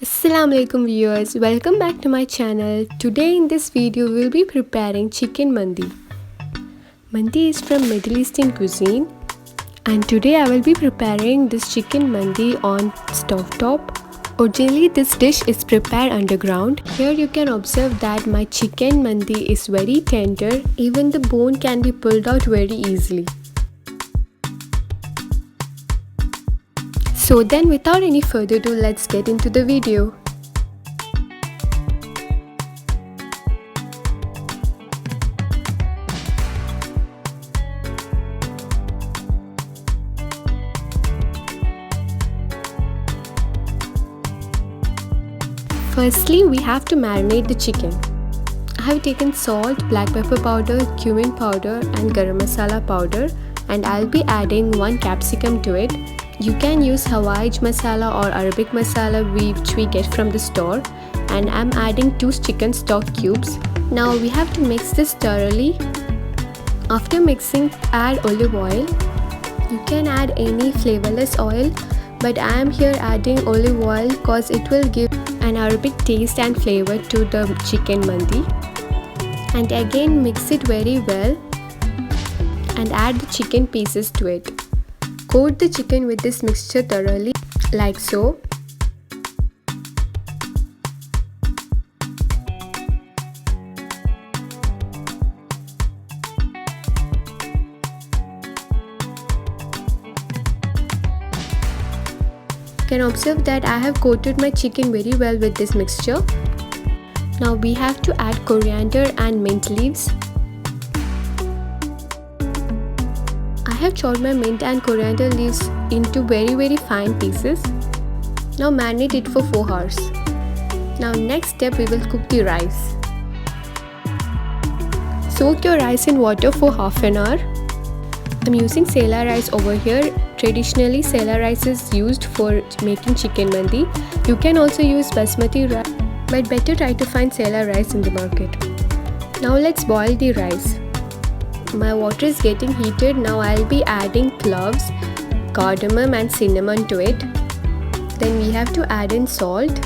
Assalamualaikum viewers, welcome back to my channel. Today in this video we'll be preparing chicken mandi. Mandi is from Middle Eastern cuisine and today I will be preparing this chicken mandi on stovetop. Originally this dish is prepared underground. Here you can observe that my chicken mandi is very tender. Even the bone can be pulled out very easily. So then without any further ado, let's get into the video. Firstly, we have to marinate the chicken. I have taken salt, black pepper powder, cumin powder and garam masala powder, and I'll be adding 1 capsicum to it. You can use Hawaii masala or Arabic masala which we get from the store, and I'm adding 2 chicken stock cubes. Now we have to mix this thoroughly. After mixing, add olive oil. You can add any flavorless oil, but I am here adding olive oil because it will give an Arabic taste and flavor to the chicken mandi. And again mix it very well and add the chicken pieces to it. Coat the chicken with this mixture thoroughly, like so. You can observe that I have coated my chicken very well with this mixture. Now we have to add coriander and mint leaves. I have chopped my mint and coriander leaves into very fine pieces. Now marinate it for 4 hours. Now next step, we will cook the rice. Soak your rice in water for half an hour. I'm using Sela rice over here. Traditionally, Sela rice is used for making chicken mandi. You can also use basmati rice, but better try to find Sela rice in the market. Now let's boil the rice. My water is getting heated. Now I'll be adding cloves, cardamom and cinnamon to it. Then we have to add in salt.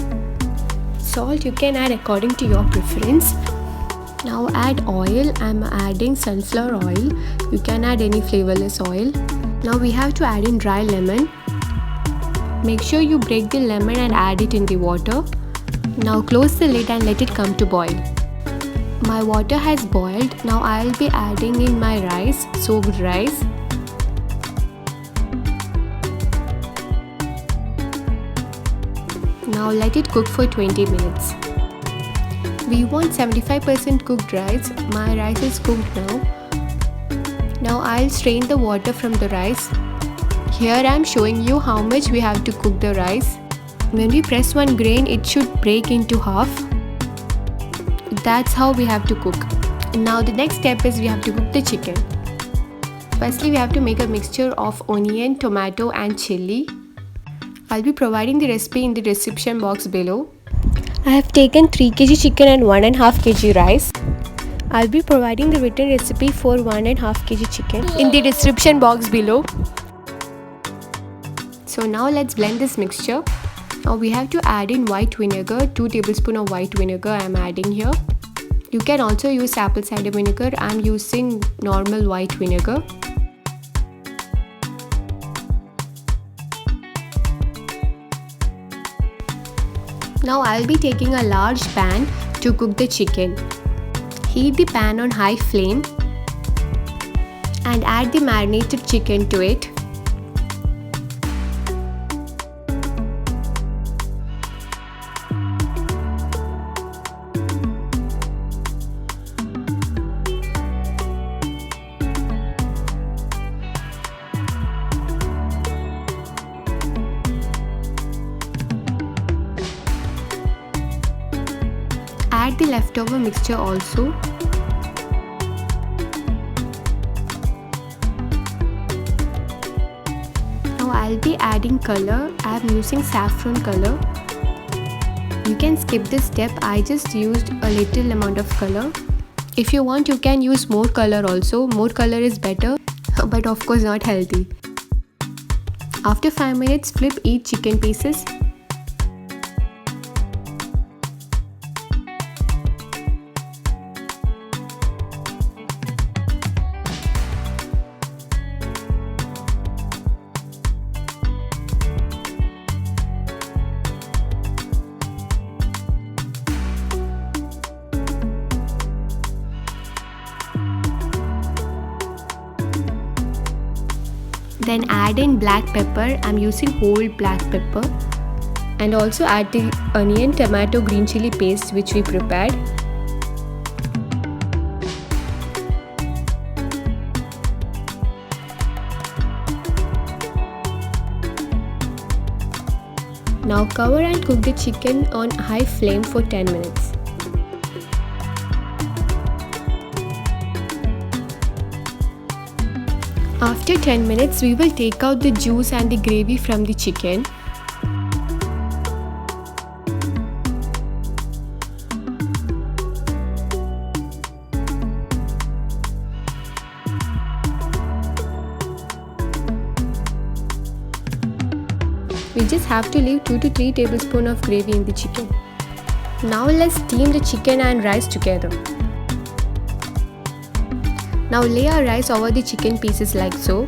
Salt you can add according to your preference. Now add oil. I'm adding sunflower oil. You can add any flavorless oil. Now we have to add in dry lemon. Make sure you break the lemon and add it in the water. Now close the lid and let it come to boil. My water has boiled. Now I'll be adding in my rice, soaked rice. Now let it cook for 20 minutes. We want 75% cooked rice. My rice is cooked now. Now I'll strain the water from the rice. Here I'm showing you how much we have to cook the rice. When we press one grain, it should break into half. That's how we have to cook. Now the next step is we have to cook the chicken. Firstly, we have to make a mixture of onion, tomato and chili. I'll be providing the recipe in the description box below. I have taken 3 kg chicken and 1.5 kg rice. I'll be providing the written recipe for 1.5 kg chicken in the description box below. So now let's blend this mixture. Now we have to add in white vinegar. 2 tablespoons of white vinegar I am adding here. You can also use apple cider vinegar. I am using normal white vinegar. Now I'll be taking a large pan to cook the chicken. Heat the pan on high flame and add the marinated chicken to it. Add the leftover mixture also. Now I'll be adding color. I am using saffron color. You can skip this step. I just used a little amount of color. If you want, you can use more color also. More color is better, but of course not healthy. After 5 minutes, flip each chicken pieces. Then add in black pepper. I'm using whole black pepper. And also add the onion, tomato, green chili paste which we prepared. Now cover and cook the chicken on high flame for 10 minutes. After 10 minutes, we will take out the juice and the gravy from the chicken. We just have to leave 2 to 3 tablespoons of gravy in the chicken. Now let's steam the chicken and rice together. Now lay our rice over the chicken pieces like so.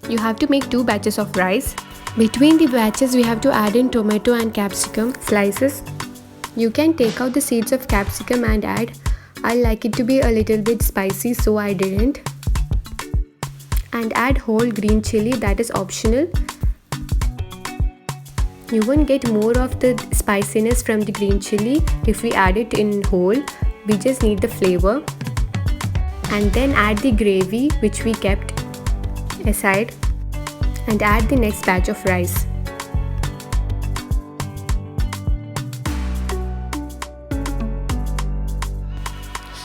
You have to make 2 batches of rice. Between the batches we have to add in tomato and capsicum slices. You can take out the seeds of capsicum and add. I like it to be a little bit spicy, so I didn't. And add whole green chili, that is optional. You won't get more of the spiciness from the green chili if we add it in whole. We just need the flavor. And then add the gravy which we kept aside and add the next batch of rice.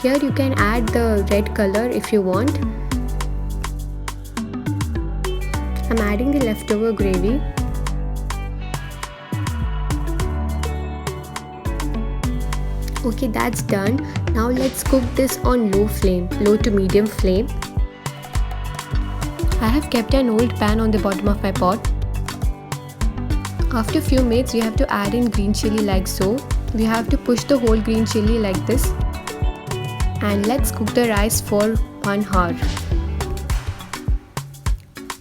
Here you can add the red color if you want. I'm adding the leftover gravy. Okay, that's done. Now let's cook this on low to medium flame. I have kept an old pan on the bottom of my pot. After a few minutes, you have to add in green chili like so. We have to push the whole green chili like this. And let's cook the rice for 1 hour.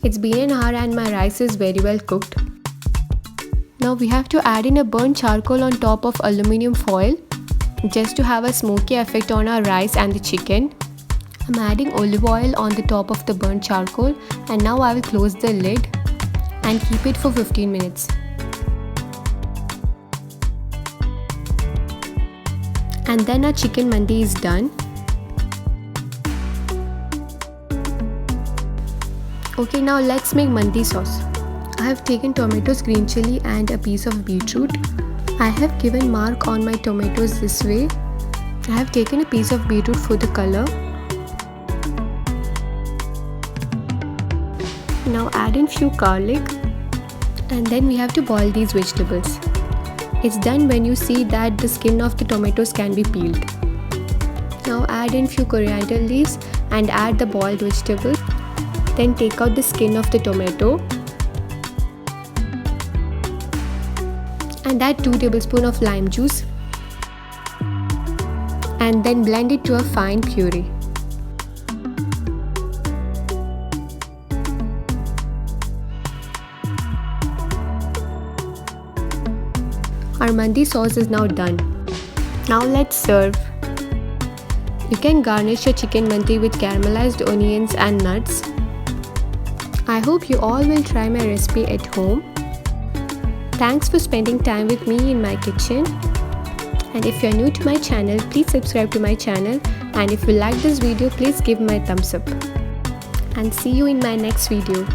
It's been an hour and my rice is very well cooked. Now we have to add in a burnt charcoal on top of aluminium foil just to have a smoky effect on our rice and the chicken. I'm adding olive oil on the top of the burnt charcoal, and now I will close the lid and keep it for 15 minutes. And then our chicken mandi is done. Okay, now let's make mandi sauce. I have taken tomatoes, green chili and a piece of beetroot. I have given mark on my tomatoes this way. I have taken a piece of beetroot for the color. Now add in few garlic and then we have to boil these vegetables. It's done when you see that the skin of the tomatoes can be peeled. Now add in few coriander leaves and add the boiled vegetables. Then take out the skin of the tomato and add 2 tablespoons of lime juice and then blend it to a fine puree. Our mandi sauce is now done. Now let's serve. You can garnish your chicken mandi with caramelized onions and nuts. I hope you all will try my recipe at home. Thanks for spending time with me in my kitchen. And if you are new to my channel, please subscribe to my channel. And if you like this video, please give my thumbs up. And see you in my next video.